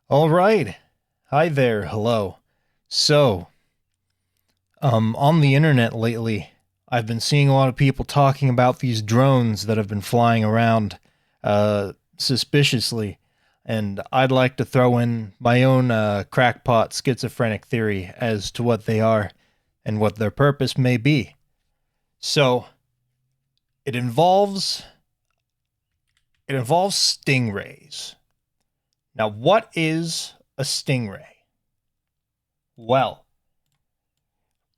All right. Hi there. Hello. So, on the internet lately, I've been seeing a lot of people talking about these drones that have been flying around suspiciously, and I'd like to throw in my own crackpot schizophrenic theory as to what they are and what their purpose may be. So, it involves it involves stingrays. Now, what is a stingray? Well,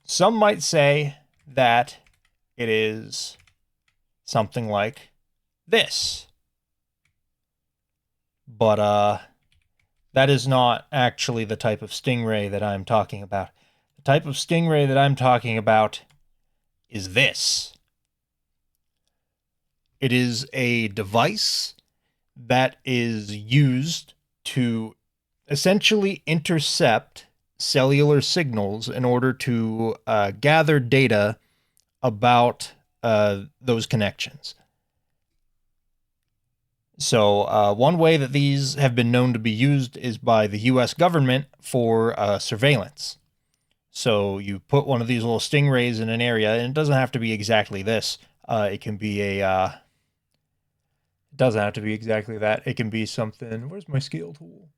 some might say that it is something like this. But that is not actually the type of stingray that I'm talking about. The type of stingray that I'm talking about is this. It is a device that is used to essentially intercept cellular signals in order to gather data about those connections. So, one way that these have been known to be used is by the US government for surveillance. So, you put one of these little stingrays in an area, and it doesn't have to be exactly this. It can be it doesn't have to be exactly that. It can be something. Where's my scale tool?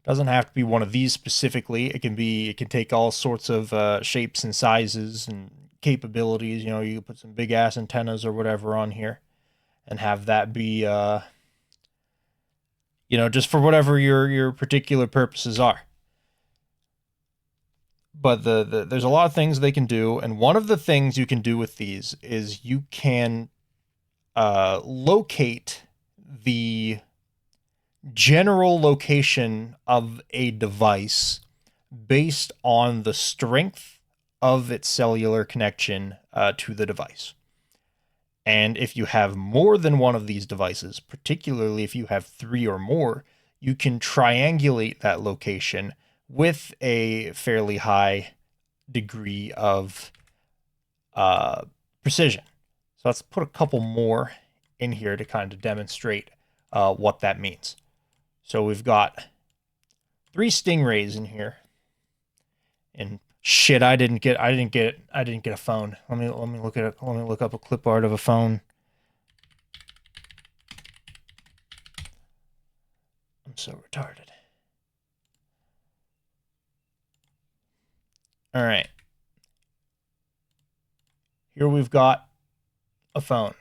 Doesn't have to be one of these specifically. It can take all sorts of shapes and sizes and capabilities. You know, you can put some big ass antennas or whatever on here and have that be just for whatever your particular purposes are. But there's a lot of things they can do, and one of the things you can do with these is you can locate the general location of a device based on the strength of its cellular connection to the device. And if you have more than one of these devices, particularly if you have three or more, you can triangulate that location with a fairly high degree of precision. So let's put a couple more in here to kind of demonstrate what that means. So we've got three stingrays in here, and shit, I didn't get a phone. Let me look up a clip art of a phone. I'm so retarded. All right. Here we've got a phone.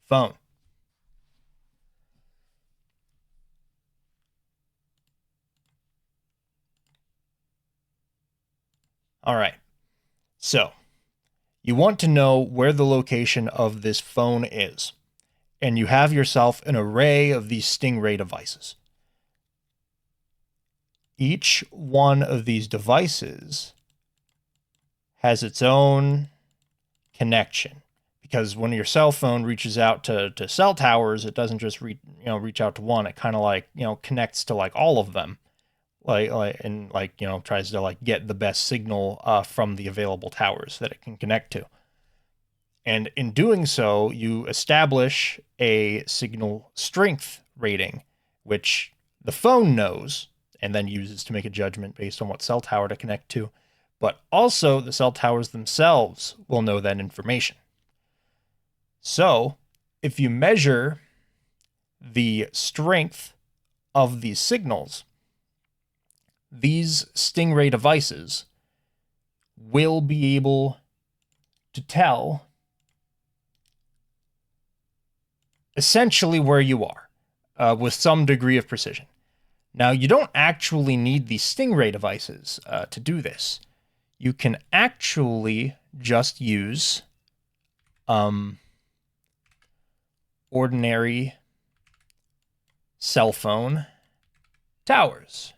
Phone. All right. So, you want to know where the location of this phone is, and you have yourself an array of these stingray devices. Each one of these devices has its own connection, because when your cell phone reaches out to cell towers, it doesn't just reach out to one. It kind of connects to all of them, tries to get the best signal from the available towers that it can connect to. And in doing so, you establish a signal strength rating, which the phone knows and then uses to make a judgment based on what cell tower to connect to. But also, the cell towers themselves will know that information. So, if you measure the strength of these signals, these stingray devices will be able to tell essentially where you are with some degree of precision. Now, you don't actually need these stingray devices to do this. You can actually just use ordinary cell phone towers.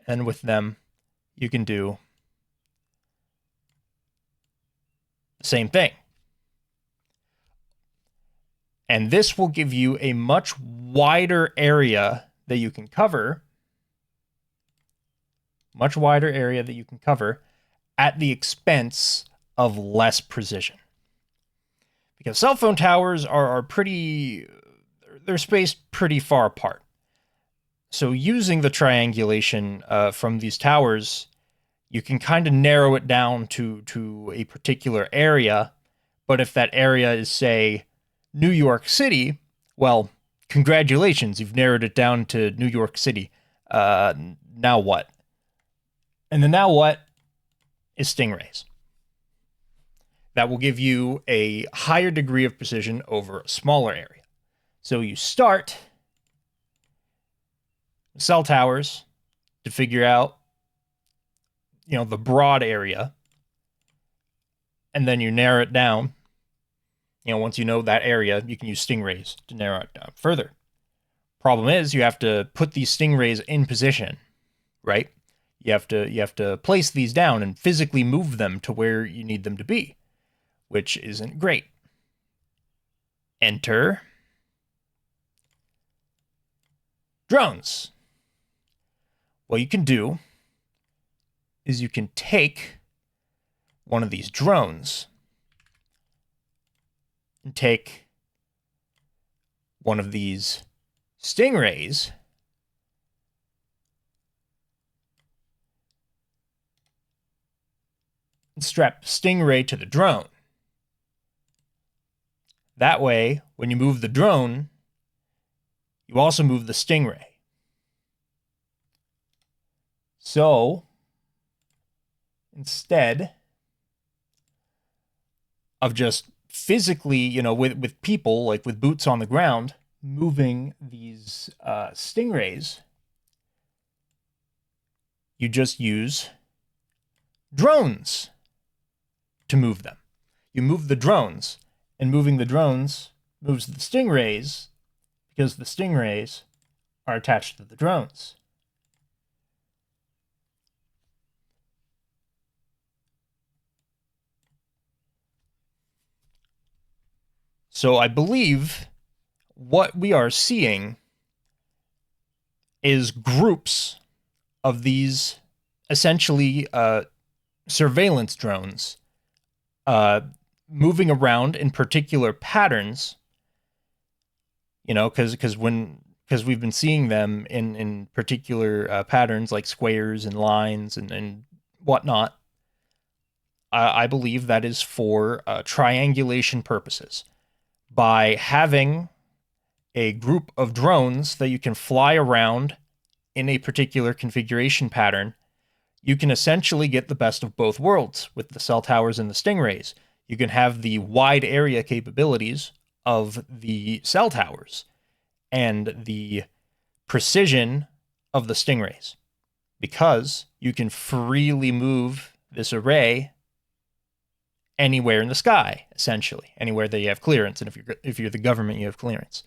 And with them, you can do the same thing. And this will give you a much wider area that you can cover, at the expense of less precision. Because cell phone towers are pretty, they're spaced pretty far apart. So using the triangulation from these towers, you can kind of narrow it down to a particular area. But if that area is, say, New York City, well, congratulations, you've narrowed it down to New York City. Now what? And the now what is stingrays. That will give you a higher degree of precision over a smaller area. So you start cell towers to figure out, the broad area, and then you narrow it down. Once you know that area, you can use stingrays to narrow it down further. Problem is, you have to put these stingrays in position, right? You have to place these down and physically move them to where you need them to be, which isn't great. Enter drones. What you can do is you can take one of these drones and take one of these stingrays and strap stingray to the drone. That way, when you move the drone, you also move the stingray. So, instead of just physically, with people, like with boots on the ground, moving these stingrays, you just use drones to move them. You move the drones, and moving the drones moves the stingrays because the stingrays are attached to the drones. So I believe what we are seeing is groups of these essentially surveillance drones moving around in particular patterns, because we've been seeing them in particular patterns like squares and lines and whatnot. I believe that is for triangulation purposes. By having a group of drones that you can fly around in a particular configuration pattern, you can essentially get the best of both worlds with the cell towers and the stingrays. You can have the wide area capabilities of the cell towers and the precision of the stingrays, because you can freely move this array anywhere in the sky, essentially, anywhere that you have clearance. And if you're the government, you have clearance.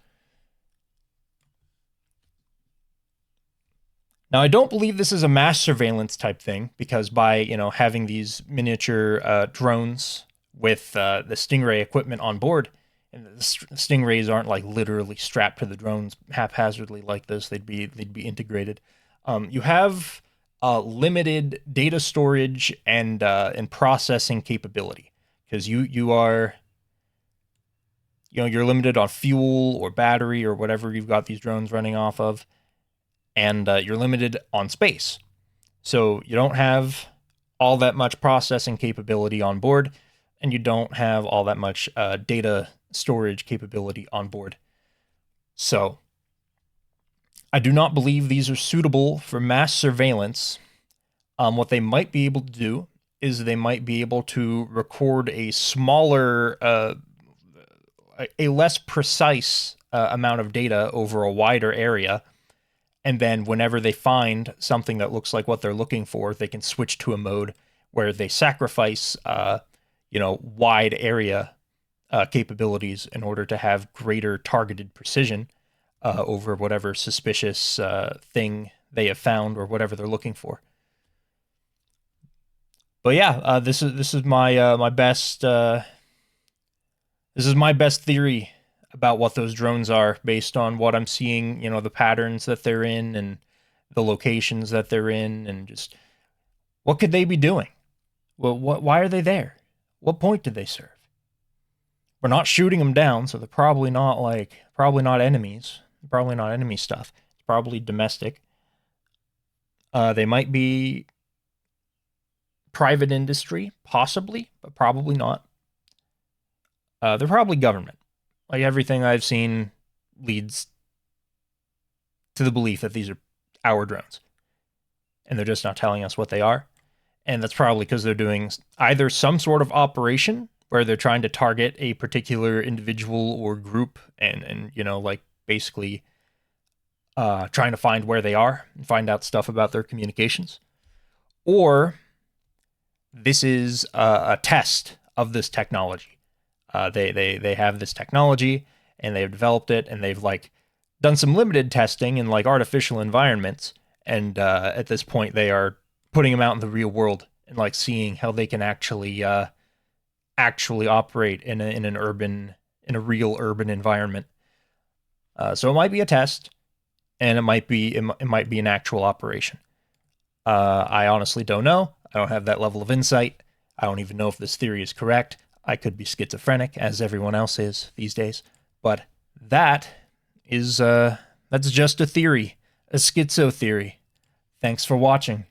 Now, I don't believe this is a mass surveillance type thing, because by having these miniature drones with the stingray equipment on board, and the stingrays aren't like literally strapped to the drones haphazardly like this. They'd be integrated. You have limited data storage and processing capability, because you are you're limited on fuel or battery or whatever you've got these drones running off of, and you're limited on space. So you don't have all that much processing capability on board, and you don't have all that much data storage capability on board. So I do not believe these are suitable for mass surveillance. What they might be able to do is they might be able to record a smaller, a less precise amount of data over a wider area. And then whenever they find something that looks like what they're looking for, they can switch to a mode where they sacrifice, wide area capabilities in order to have greater targeted precision over whatever suspicious thing they have found or whatever they're looking for. But yeah, this is my best. This is my best theory about what those drones are, based on what I'm seeing. The patterns that they're in and the locations that they're in, and just what could they be doing? Well, why are they there? What point did they serve? We're not shooting them down, so they're probably not enemies. Probably not enemy stuff. It's probably domestic. They might be private industry, possibly, but probably not. They're probably government. Like everything I've seen leads to the belief that these are our drones, and they're just not telling us what they are. And that's probably because they're doing either some sort of operation where they're trying to target a particular individual or group, and like basically trying to find where they are and find out stuff about their communications, or this is a test of this technology. They have this technology and they've developed it, and they've like done some limited testing in like artificial environments, and at this point they are putting them out in the real world and like seeing how they can actually operate in a real urban environment. So it might be a test, and it might be an actual operation. I honestly don't know. I don't have that level of insight. I don't even know if this theory is correct. I could be schizophrenic, as everyone else is these days. But that is that's just a theory, a schizo theory. Thanks for watching.